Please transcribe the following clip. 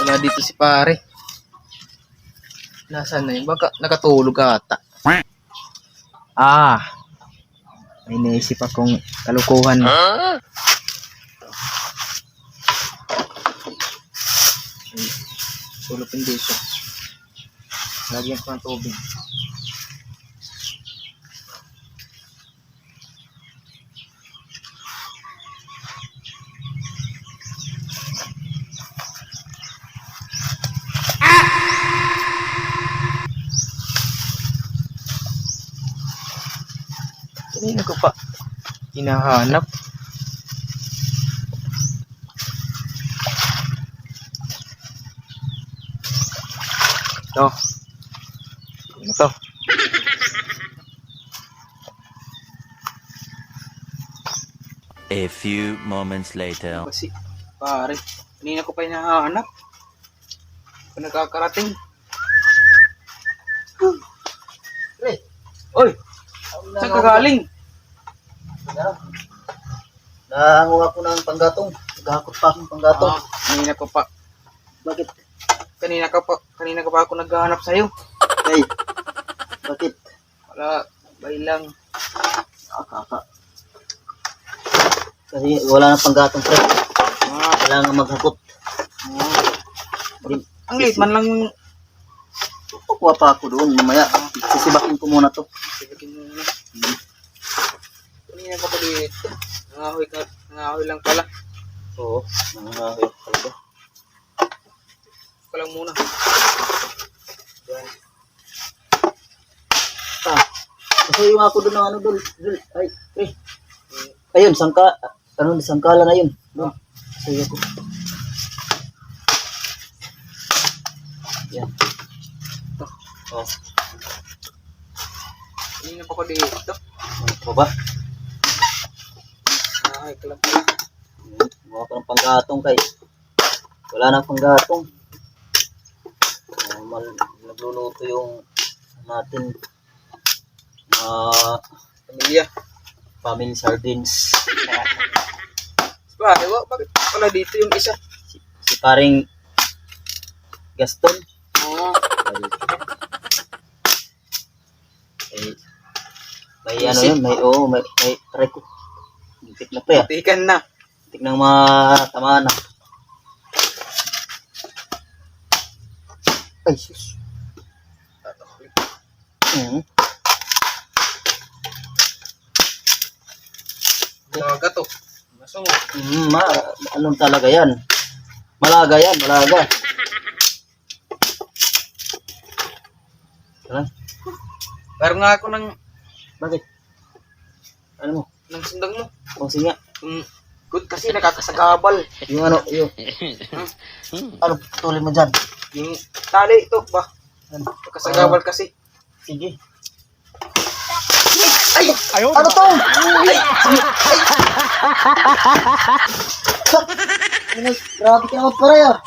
Wala dito si pare. Nasaan na yun? Baka nakatulog ata. Ah, may naisip akong kalukuhan. Sulupin dito. Lagyan ko ng tubig. Kanina ko pa hinahanap. Ito. Ano to? A few moments later. Kasi, pare, kanina ko pa hinahanap. Kung nakakarating. Pre, Oy! Saan ka galing? nahango ako ng panggatong. Naghahakot pa akong panggatong. Kanina ko pa. Bakit? Kanina ka pa ako naghahanap sa'yo. Hey, bakit? Wala, bay lang. Kaka. Kasi wala na panggatong, pre. Kailangan maghakot. Ang late man lang. Kukuha pa ako doon. Mamaya, sisibakin ko muna to. Sigatin mo muna. Kanina pa ko dito. Nangahoy lang pala. Oo, nangahoy talaga. Ko lang muna. Yan. Kasi yung ako doon ng ano doon. Ay, pre. Ayun, sangkala na yun. Doon. Sige ko. Yan. Oh, Kanina pa ko dito. ano ba? Nangahoy ko lang pala. Mga ko ng panggatong kay. Wala na panggatong. Nagluluto yung natin Pamilya. family sardines. Pare, bakit pala dito yung isa? Si paring Gaston. Oo. May ano yun, may try ko. Tik na pa ya. Tikan na. Tik nang matama na. Ay, sus. Malaga to. Masungo. Anong talaga yan? Malaga yan, malaga. Ano? Pero nga ako ng Bakit? Ano mo? sundang mo. Kung singa. Good kasi nakakasagabal. Yung ano, yung... Ano, tuloy mo dyan? Yung tali ito ba? Ano? Nakasagabal kasi. Sige. Ay! Ano to? Ay! Grabe ka naman pare ah.